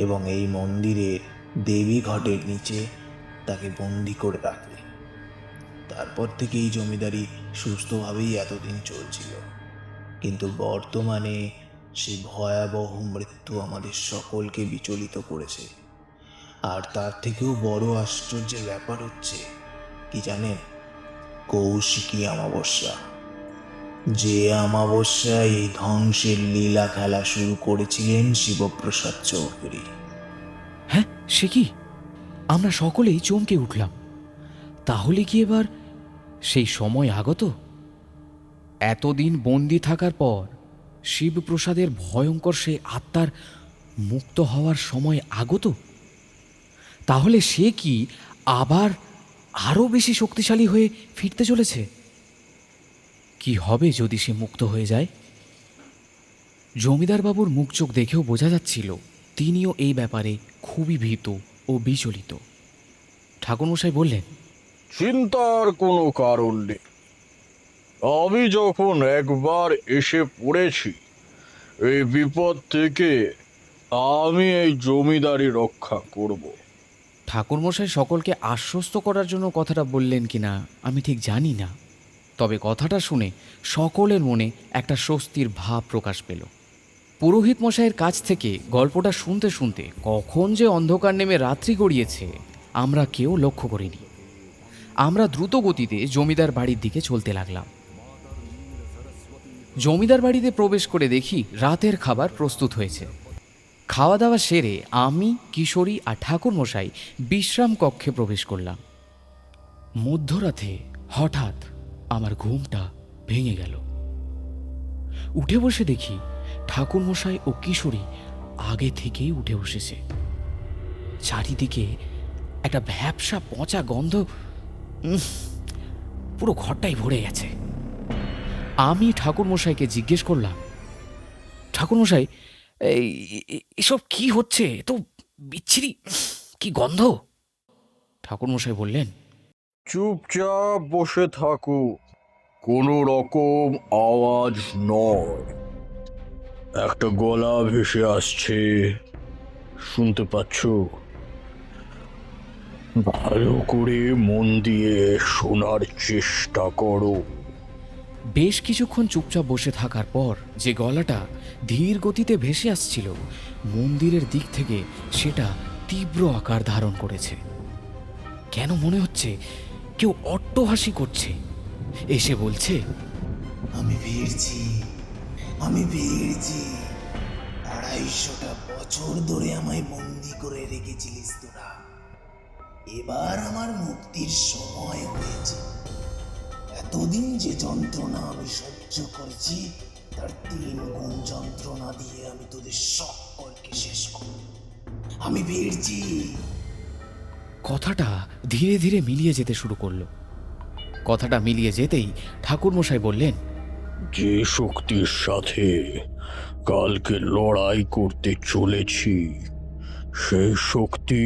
এবং এই মন্দিরের দেবী ঘটের নিচে তাকে বন্দি করে রাখে। তারপর থেকে এই জমিদারি সুস্থভাবেই এতদিন চলছিল, কিন্তু বর্তমানে সেই ভয়াবহ মৃত্যু আমাদের সকলকে বিচলিত করেছে। আর তার থেকেও বড় আশ্চর্যের ব্যাপার হচ্ছে কি জানেন, কৌশিকী অমাবস্যা, যে অমাবস্যায় এই ধ্বংসের লীলা খেলা শুরু করেছিলেন শিবপ্রসাদ চৌধুরী। হ্যাঁ, সে কি? আমরা সকলেই চমকে উঠলাম। তাহলে কি এবার সেই সময় আগত? এতদিন বন্দি থাকার পর শিবপ্রসাদের ভয়ঙ্কর সেই আত্মার মুক্ত হওয়ার সময় আগত? তাহলে সে কি আবার আরও বেশি শক্তিশালী হয়ে ফিরতে চলেছে? কি হবে যদি সে মুক্ত হয়ে যায়? জমিদার বাবুর মুখ চোখ দেখেও বোঝা যাচ্ছিল তিনিও এই ব্যাপারে খুবই ভীত ও বিচলিত। ঠাকুরমশাই বললেন, চিন্তার কোনো কারণ নেই। আমি যখন একবার এসে পড়েছি এই বিপদ থেকে, আমি এই জমিদারি রক্ষা করব। ঠাকুরমশাই সকলকে আশ্বস্ত করার জন্য কথাটা বললেন কিনা আমি ঠিক জানি না, তবে কথাটা শুনে সকলের মনে একটা স্বস্তির ভাব প্রকাশ পেল। পুরোহিত মশাইয়ের কাছ থেকে গল্পটা শুনতে শুনতে কখন যে অন্ধকার নেমে রাত্রি গড়িয়েছে আমরা কেউ লক্ষ্য করিনি। আমরা দ্রুত গতিতে জমিদার বাড়ির দিকে চলতে লাগলাম। জমিদার বাড়িতে প্রবেশ করে দেখি রাতের খাবার প্রস্তুত হয়েছে। খাওয়া দাওয়া সেরে আমি, কিশোরী আর ঠাকুরমশাই বিশ্রাম কক্ষে প্রবেশ করলাম। মধ্যরাতে হঠাৎ আমার ঘুমটা ভেঙে গেল। উঠে বসে দেখি ঠাকুরমশাই ও কিশোরী আগে থেকেই উঠে বসেছে। চারিদিকে একটা ভ্যাপসা পচা গন্ধ, পুরো ঘরটাই ভরে গেছে। আমি ঠাকুরমশাইকে জিজ্ঞেস করলাম, ঠাকুরমশাই, এসব কি হচ্ছে? তো বিচ্ছিরি কি গন্ধ? ঠাকুরমশাই বললেন, চুপচাপ বসে থাকো, কোনো রকম আওয়াজ নয়। একটা গলা ভেসে আসছে, শুনতে পাচ্ছ? ভালো করে মন দিয়ে শোনার চেষ্টা করো। বেশ কিছুক্ষণ চুপচাপ বসে থাকার পর যে গলাটা ধীর গতিতে ভেসে আসছিল মন্দিরের দিক থেকে, সেটা তীব্র আকার ধারণ করেছে। কেন মনে হচ্ছে কেউ অট্টহাসি করছে। এসে বলছে, আমি ফিরছি, আমি ফিরছি। 250টা বছর ধরে আমায় বন্দি করে রেখেছিলিস তোরা, এবার আমার মুক্তির সময় হয়েছে। এতদিন যে যন্ত্রণা আমি সহ্য করেছি তার 3 গুণ যন্ত্রণা দিয়ে আমি তোদের সকলকে শেষ করব। আমি ফিরছি। কথাটা ধীরে ধীরে মিলিয়ে যেতে শুরু করলো। কথাটা মিলিয়ে যেতেই ঠাকুরমশাই বললেন, যে শক্তির সাথে কালকে লড়াই করতে চলেছি সেই শক্তি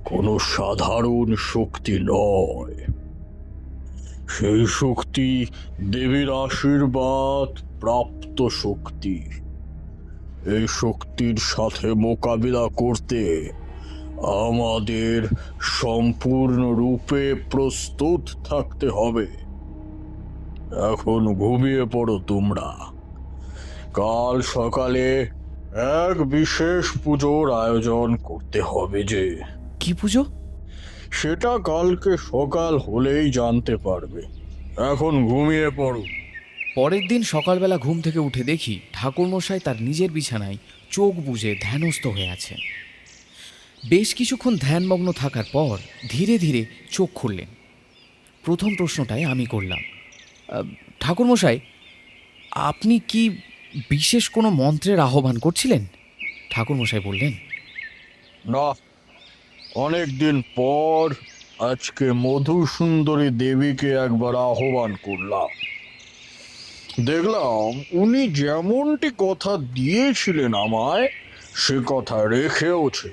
কোনো সাধারণ শক্তি নয়। সেই শক্তি দেবীর আশীর্বাদ প্রাপ্ত শক্তি। এই শক্তির সাথে মোকাবিলা করতে আমাদের সম্পূর্ণরূপে প্রস্তুত থাকতে হবে। এখন ঘুমিয়ে পড়ো তোমরা। কাল সকালে এক বিশেষ পুজোর আয়োজন করতে হবে। যে কি পুজো? সেটা কালকে সকাল হলেই জানতে পারবে। এখন ঘুমিয়ে পড়ো। পরের দিন সকালবেলা ঘুম থেকে উঠে দেখি ঠাকুরমশাই তার নিজের বিছানায় চোখ বুজে ধ্যানস্থ হয়ে আছেন। বেশ কিছুক্ষণ ধ্যানমগ্ন থাকার পর ধীরে ধীরে চোখ খুললেন। প্রথম প্রশ্নটাই আমি করলাম, ঠাকুরমশাই, আপনি কি বিশেষ কোনো মন্ত্রের আহ্বান করছিলেন? ঠাকুরমশাই বললেন, না, অনেক দিন পর আজকে মধুসুন্দরী দেবীকে একবার আহ্বান করলাম। দেখলাম উনি যেমনটি কথা দিয়েছিলেন আমায়, সে কথা রেখেওছে।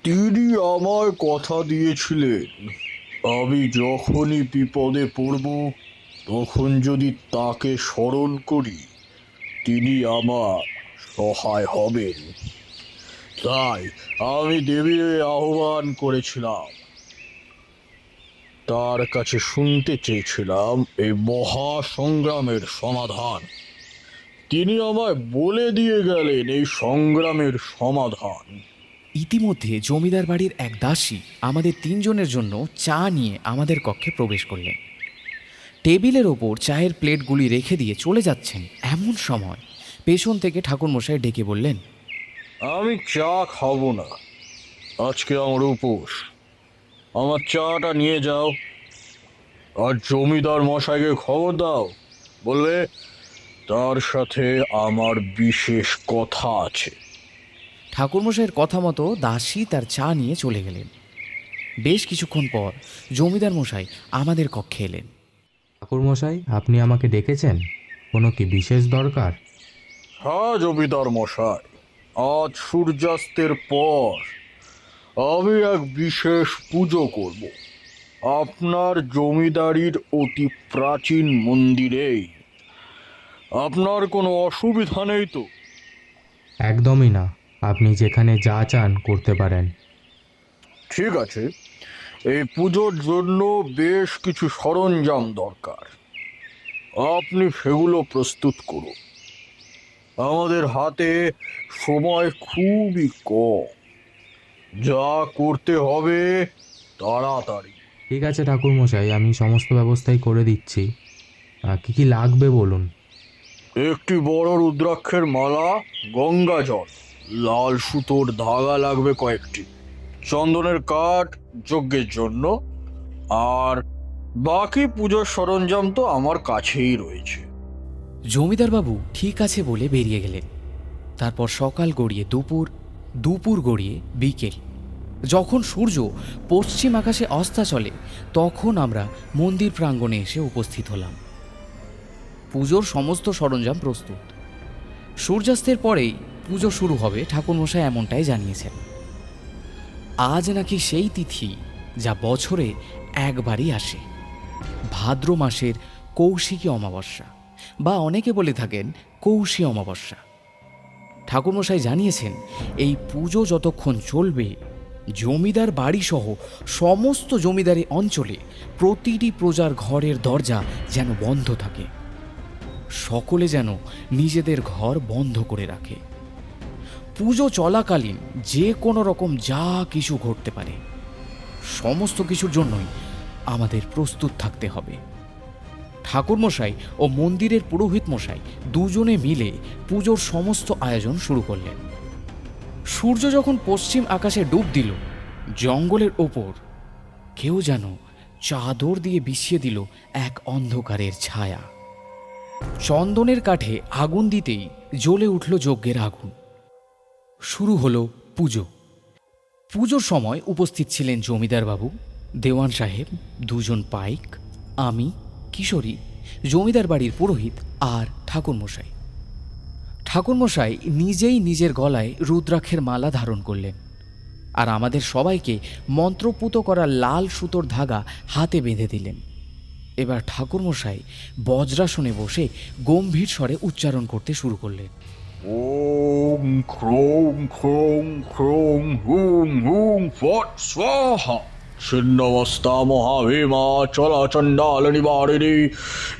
তিনি আমায় কথা দিয়েছিলেন, আমি যখনই বিপদে পড়ব তখন যদি তাকে স্মরণ করি তিনি আমার সহায় হবেন। তাই আমি দেবীর আহ্বান করেছিলাম, তার কাছে শুনতে চেয়েছিলাম এই মহা সংগ্রামের সমাধান। তিনি আমায় বলে দিয়ে গেলেন এই সংগ্রামের সমাধান। ইতিমধ্যে জমিদার বাড়ির এক দাসী আমাদের তিনজনের জন্য চা নিয়ে আমাদের কক্ষে প্রবেশ করলেন। টেবিলের ওপর চায়ের প্লেটগুলি রেখে দিয়ে চলে যাচ্ছেন এমন সময় পেছন থেকে ঠাকুরমশাই ডেকে বললেন, আমি চা খাবো না, আজকে আমার উপোস। আমার চাটা নিয়ে যাও, আর জমিদার মশাইকে খবর দাও, বলবে তার সাথে আমার বিশেষ কথা আছে। ঠাকুরমশাইয়ের কথা মতো দাসী তার চা নিয়ে চলে গেলেন। বেশ কিছুক্ষণ পর জমিদার মশাই আমাদের কক্ষে এলেন। ঠাকুরমশাই, আপনি আমাকে ডেকেছেন? কোনো কি বিশেষ দরকার? হ্যাঁ জমিদার মশাই, আজ সূর্যাস্তের পর আমি এক বিশেষ পুজো করব আপনার জমিদারির অতি প্রাচীন মন্দিরেই। আপনার কোনো অসুবিধা নেই তো? একদমই না, আপনি যেখানে যা চান করতে পারেন। ঠিক আছে, এই পুজোর জন্য বেশ কিছু সরঞ্জাম দরকার, আপনি সেগুলো প্রস্তুত করুন। আমাদের হাতে সময় খুবই কম, যা করতে হবে তাড়াতাড়ি। ঠিক আছে ঠাকুরমশাই, আমি সমস্ত ব্যবস্থাই করে দিচ্ছি। কি কি লাগবে বলুন। একটি বড় রুদ্রাক্ষের মালা, গঙ্গা জল, লাল সুতোর ধাগা লাগবে কয়েকটি, চন্দনের কাঠ যজ্ঞের জন্য, আর বাকি পুজোর সরঞ্জাম তো আমার কাছেই রয়েছে। জমিদারবাবু ঠিক আছে বলে বেরিয়ে গেলেন। তারপর সকাল গড়িয়ে দুপুর, দুপুর গড়িয়ে বিকেল। যখন সূর্য পশ্চিম আকাশে অস্তাচলে তখন আমরা মন্দির প্রাঙ্গণে এসে উপস্থিত হলাম। পুজোর সমস্ত সরঞ্জাম প্রস্তুত। সূর্যাস্তের পরেই পুজো শুরু হবে, ঠাকুরমশাই এমনটাই জানিয়েছেন। আজ নাকি সেই তিথি যা বছরে একবারই আসে, ভাদ্র মাসের কৌশিকী অমাবস্যা, বা অনেকে বলে থাকেন কৌশী অমাবস্যা। ঠাকুরমশাই জানিয়েছেন এই পুজো যতক্ষণ চলবে জমিদার বাড়িসহ সমস্ত জমিদারি অঞ্চলে প্রতিটি প্রজার ঘরের দরজা যেন বন্ধ থাকে, সকলে যেন নিজেদের ঘর বন্ধ করে রাখে। পুজো চলাকালীন যে কোনো রকম যা কিছু ঘটতে পারে, সমস্ত কিছুর জন্যই আমাদের প্রস্তুত থাকতে হবে। ঠাকুরমশাই ও মন্দিরের পুরোহিত মশাই দুজনে মিলে পুজোর সমস্ত আয়োজন শুরু করলেন। সূর্য যখন পশ্চিম আকাশে ডুব দিল, জঙ্গলের ওপর কেউ যেন চাদর দিয়ে বিছিয়ে দিল এক অন্ধকারের ছায়া। চন্দনের কাঠে আগুন দিতেই জ্বলে উঠল যজ্ঞের আগুন। শুরু হলো পুজো। পুজোর সময় উপস্থিত ছিলেন জমিদারবাবু, দেওয়ান সাহেব, দুজন পাইক, আমি, কিশোরী, জমিদার বাড়ির পুরোহিত আর ঠাকুরমশাই। ঠাকুরমশাই নিজেই নিজের গলায় রুদ্রাক্ষের মালা ধারণ করলেন, আর আমাদের সবাইকে মন্ত্রপুত করা লাল সুতোর ধাগা হাতে বেঁধে দিলেন। এবার ঠাকুরমশাই বজ্রাসনে বসে গম্ভীর স্বরে উচ্চারণ করতে শুরু করলেন। ওম ক্রোং ক্রোং ক্রোং হুং হুং ফট স্বাহা ছিন্নমস্তা মহাভীমা চলাচণ্ডাল নিবারিণী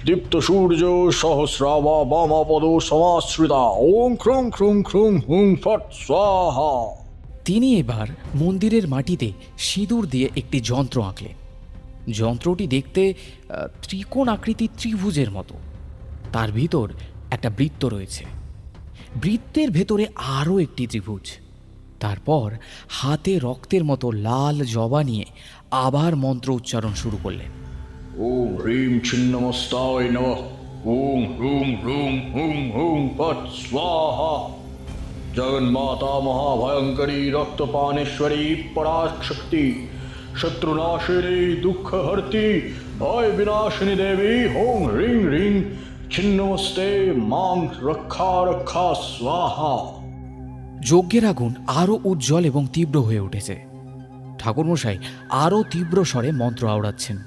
দীপ্ত সূর্য সহস্রাবা বামাপদ সমাশ্রিতা ওম ক্রোং ক্রোং ক্রোং হুং ফট স্বাহা। তিনি এবার মন্দিরের মাটিতে সিঁদুর দিয়ে একটি যন্ত্র আঁকলেন। যন্ত্রটি দেখতে ত্রিকোণ আকৃতির ত্রিভুজের মতো। তার ভিতর একটা বৃত্ত রয়েছে, বৃত্তের ভেতরে আরও একটি ত্রিভুজ। তারপর হাতে রক্তের মতো লাল জবা নিয়ে আবার মন্ত্র উচ্চারণ শুরু করলেন। ওম হ্রিম ছিন্নমস্তায় নমঃ ওম হুং হুং হুং হুং ফট স্বাহা। জগন্মাতা মহাভয়ঙ্করী রক্তপানেশ্বরী পরাশক্তি শত্রুনাশিনী দুঃখহর্তি ভয় বিনাশিনী দেবী হোং হ্রিং হ্রিং ছিন্নমস্তে মাং রক্ষা রক্ষা স্বাহা। যজ্ঞের আগুন আরও উজ্জ্বল এবং তীব্র হয়ে উঠেছে। ঠাকুরমশাই আরও তীব্র স্বরে মন্ত্র আওড়াচ্ছেন।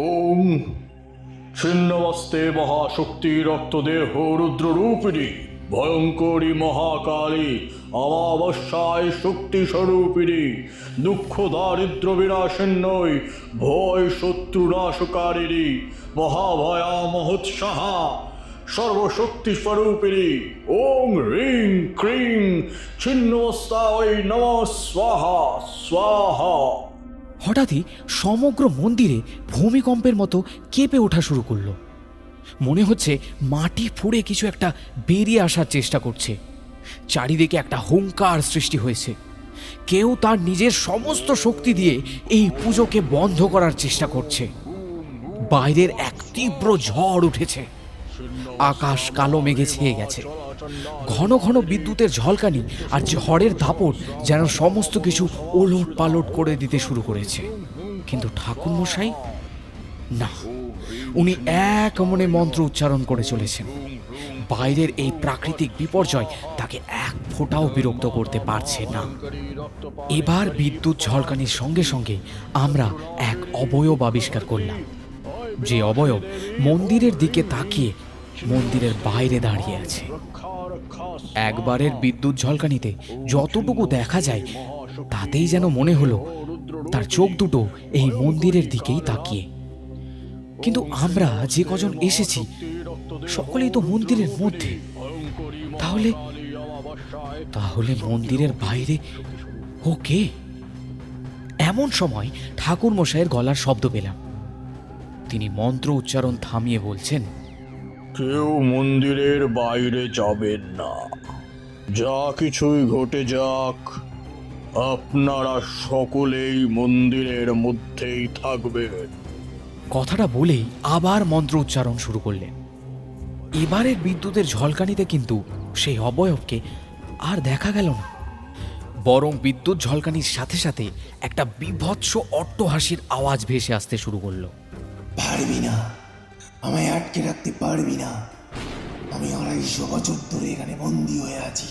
ওম ছিন্নমস্তে মহাশক্তি রক্তদেহ রুদ্ররূপিণী ভয়ঙ্করী মহাকালী অমাবস্যায় শক্তি স্বরূপিণী দুঃখ দারিদ্র বিনাশিন্নই ভয় শত্রু নাশকারিণী মহাভয়া মহোৎসাহা সর্বশক্তি স্বরূপিণী ওং হ্রিং ক্রিং ছিন্নমস্তায় নমঃ স্বাহা স্বাহা। হঠাৎই সমগ্র মন্দিরে ভূমিকম্পের মতো কেঁপে ওঠা শুরু করলো। মনে হচ্ছে মাটি ফুঁড়ে কিছু একটা বেরিয়ে আসার চেষ্টা করছে। চারিদিকে একটা হুঙ্কার সৃষ্টি হয়েছে। কেউ তার নিজের সমস্ত শক্তি দিয়ে এই পুজোকে বন্ধ করার চেষ্টা করছে। বাইরের এক তীব্র ঝড় উঠেছে। আকাশ কালো মেঘে ছেয়ে গেছে। ঘন ঘন বিদ্যুতের ঝলকানি আর ঝড়ের দাপট যেন সমস্ত কিছু ওলট পালট করে দিতে শুরু করেছে। কিন্তু ঠাকুরমশাই না, উনি এক মনে মন্ত্র উচ্চারণ করে চলেছেন। বাইরের এই প্রাকৃতিক বিপর্যয় তাকে এক ফোঁটাও বিরক্ত করতে পারছে না। এবার বিদ্যুৎ ঝলকানির সঙ্গে সঙ্গে আমরা এক অবয়ব আবিষ্কার করলাম, যে অবয়ব মন্দিরের দিকে তাকিয়ে মন্দিরের বাইরে দাঁড়িয়ে আছে। একবারের বিদ্যুৎ ঝলকানিতে যতটুকু দেখা যায় তাতেই যেন মনে হলো তার চোখ দুটো এই মন্দিরের দিকেই তাকিয়ে। কিন্তু আমরা যে কজন এসেছি সকলেই তো মন্দিরের মধ্যে। তাহলে তাহলে মন্দিরের বাইরে ও কে? এমন সময় ঠাকুর মশাইয়ের গলার শব্দ পেলাম। তিনি মন্ত্র উচ্চারণ থামিয়ে বলছেন, কেউ মন্দিরের বাইরে যাবেন না। যা কিছুই ঘটে যাক, আপনারা সকলেই মন্দিরের মধ্যেই থাকবেন। কথাটা বলেই আবার মন্ত্র উচ্চারণ শুরু করলেন। এবারের বিদ্যুতের ঝলকানিতে কিন্তু সেই অবয়বকে আর দেখা গেল না, বরং বিদ্যুৎ ঝলকানির সাথে সাথে একটা বিভৎস অট্টহাসির আওয়াজ ভেসে আসতে শুরু করলো। পারবি না, আমায় আটকে রাখতে পারবি না। আমি 250 বছর ধরে এখানে বন্দি হয়ে আছি।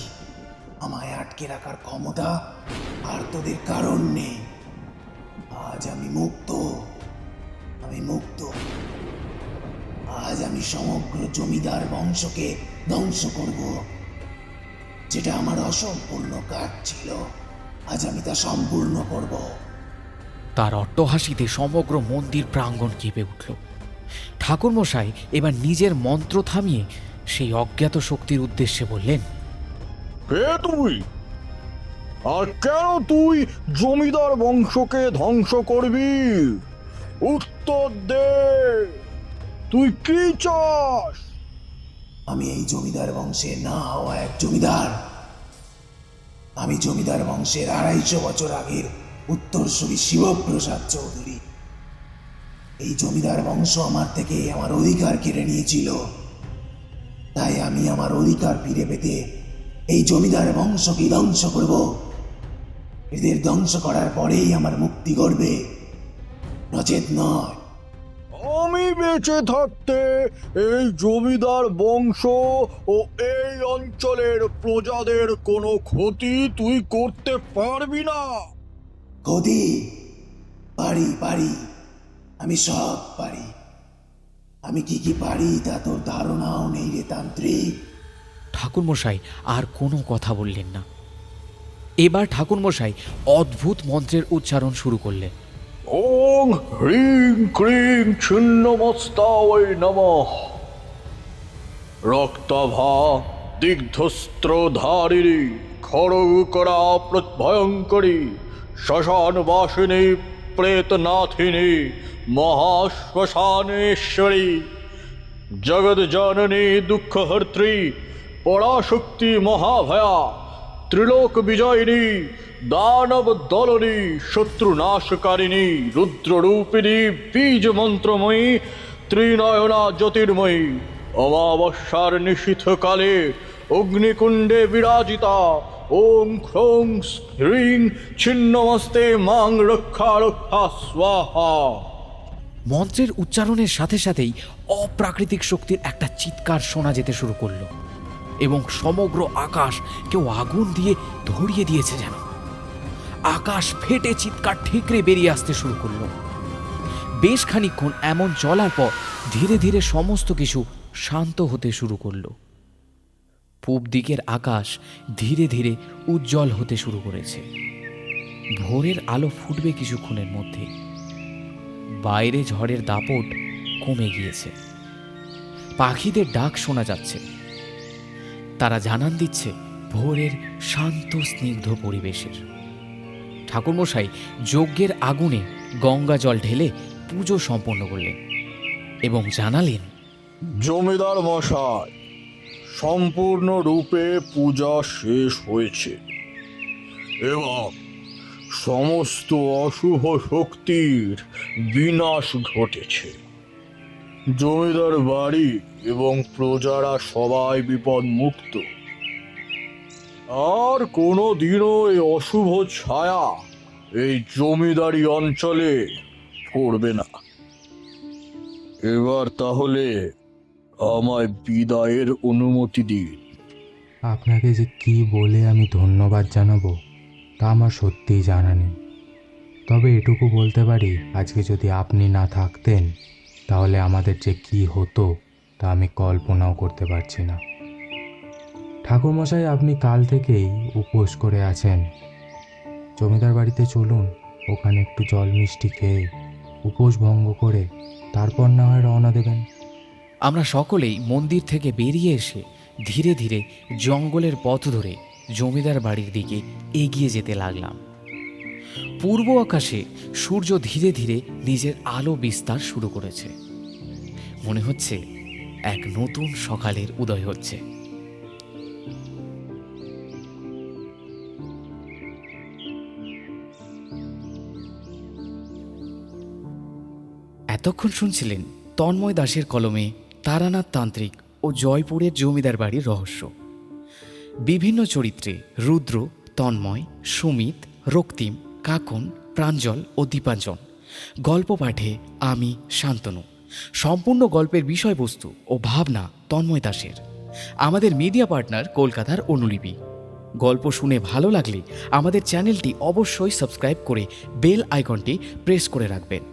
আমায় আটকে রাখার ক্ষমতা আর তোদের কারণ নেই। আজ আমি মুক্ত, আমি মুক্ত। আজ আমি সমগ্র জমিদার বংশকে ধ্বংস করব। যেটা আমার অসম্পূর্ণ কাজ ছিল, আজ আমি তা সম্পূর্ণ করব। তার অট্টহাসিতে সমগ্র মন্দির প্রাঙ্গণ কেঁপে উঠল। ঠাকুরমশাই এবার নিজের মন্ত্র থামিয়ে সেই অজ্ঞাত শক্তির উদ্দেশ্যে বললেন, কে তুই? আর কেন তুই জমিদার বংশকে ধ্বংস করবি? উত্তর দে, তুই কি চাস? আমি এই জমিদার বংশের না হওয়া এক জমিদার। আমি জমিদার বংশের 250 বছর আগের উত্তরসূরি শিবপ্রসাদ চৌধুরী। এই জমিদার বংশ আমার থেকে আমার অধিকার কেড়ে নিয়েছিল। তাই আমি আমার অধিকার ফিরে পেতে এই জমিদার বংশকে ধ্বংস করব। এদের ধ্বংস করার পরেই আমার মুক্তি ঘটবে, নচেত নয়। আমি বেঁচে থাকতে এই জমিদার বংশ ও এই অঞ্চলের প্রজাদের কোনো ক্ষতি তুই করতে পারবি না। ক্ষতি? পারি পারি, আমি সব পারি। আমি কি কি পারি তা তোর ধারণাও নেই রে তান্ত্রিক। ঠাকুরমশাই আর কোনো কথা বললেন না। এবার ঠাকুরমশাই অদ্ভুত মন্ত্রের উচ্চারণ শুরু করলেন। ওং হ্রিং ক্রিং ছিন্নমস্তায় নমঃ। রক্তাভা দিগ্ধস্ত্রধারিণী খড়গকরা ভয়ঙ্করী শ্মশানবাসিনী প্রেতনাথিনী মহাশ্মশানেশ্বরী জগজ্জননী দুঃখহর্ত্রী পরাশক্তি মহাভয়া ত্রিলোক বিজয়িনী দানব দলনী শত্রুনাশকারিণী রুদ্ররূপিণী বীজ মন্ত্রময়ী ত্রিনয়না জ্যোতির্ময়ী অমাবস্যার নিশীথকালে অগ্নিকুণ্ডে বিরাজিতা ওং খ্রৌং হ্রিং ছিন্নমস্তে মাং রক্ষা রক্ষা স্বাহা। মন্ত্রের উচ্চারণের সাথে সাথেই অপ্রাকৃতিক শক্তির একটা চিৎকার শোনা যেতে শুরু করলো এবং সমগ্র আকাশ কেউ আগুন দিয়ে ধরিয়ে দিয়েছে যেন। আকাশ ফেটে চিৎকার ঠিকরে বেরিয়ে আসতে শুরু করলো। বেশ খানিকক্ষণ এমন চলার পর ধীরে ধীরে সমস্ত কিছু শান্ত হতে শুরু করলো। পূব দিকের আকাশ ধীরে ধীরে উজ্জ্বল হতে শুরু করেছে। ভোরের আলো ফুটবে কিছুক্ষণের মধ্যে। বাইরে ঝড়ের দাপট কমে গিয়েছে। পাখিদের ডাক শোনা যাচ্ছে। তারা জানান দিচ্ছে ভোরের শান্ত স্নিগ্ধ পরিবেশের। ঠাকুরমশাই যজ্ঞের আগুনে গঙ্গা জল ঢেলে পুজো সম্পন্ন করলেন এবং জানালেন, জমিদার মশাই, সম্পূর্ণরূপে পূজা শেষ হয়েছে এবং সমস্ত অশুভ শক্তির বিনাশ ঘটেছে। জমিদার বাড়ি এবং প্রজারা সবাই বিপদ মুক্ত। আর কোনো দিনও এই অশুভ ছায়া এই জমিদারি অঞ্চলে পড়বে না। এবার তাহলে আমায় বিদায়ের অনুমতি দিন। আপনাকে যে কি বলে আমি ধন্যবাদ জানাবো তা আমার সত্যিই জানা নেই। তবে এটুকু বলতে পারি, আজকে যদি আপনি না থাকতেন তাহলে আমাদের যে কি হতো তা আমি কল্পনাও করতে পারছি না। ঠাকুরমশাই, আপনি কাল থেকেই উপোস করে আছেন। জমিদার বাড়িতে চলুন, ওখানে একটু জল মিষ্টি খেয়ে উপোস ভঙ্গ করে তারপর না হয় রওনা দেবেন। আমরা সকলেই মন্দির থেকে বেরিয়ে এসে ধীরে ধীরে জঙ্গলের পথ ধরে জমিদার বাড়ির দিকে এগিয়ে যেতে লাগলাম। পূর্ব আকাশে সূর্য ধীরে ধীরে নিজের আলো বিস্তার শুরু করেছে। মনে হচ্ছে এক নতুন সকালের উদয় হচ্ছে। এতক্ষণ শুনছিলেন তন্ময় দাসের কলমে তারানাথ তান্ত্রিক ও জয়পুরের জমিদার বাড়ির রহস্য। বিভিন্ন চরিত্রে রুদ্র, তন্ময়, সুমিত, রক্তিম, কাকন, প্রাঞ্জল ও দীপাঞ্জন। গল্প পাঠে আমি শান্তনু। সম্পূর্ণ গল্পের বিষয়বস্তু ও ভাবনা তন্ময় দাসের। আমাদের মিডিয়া পার্টনার কলকাতার অনুলিপি। গল্প শুনে ভালো লাগলে আমাদের চ্যানেলটি অবশ্যই সাবস্ক্রাইব করে বেল আইকনটি প্রেস করে রাখবেন।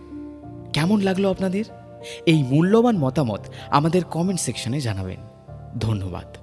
কেমন লাগলো আপনাদের? এই মূল্যবান মতামত আমাদের কমেন্ট সেকশনে জানাবেন। ধন্যবাদ।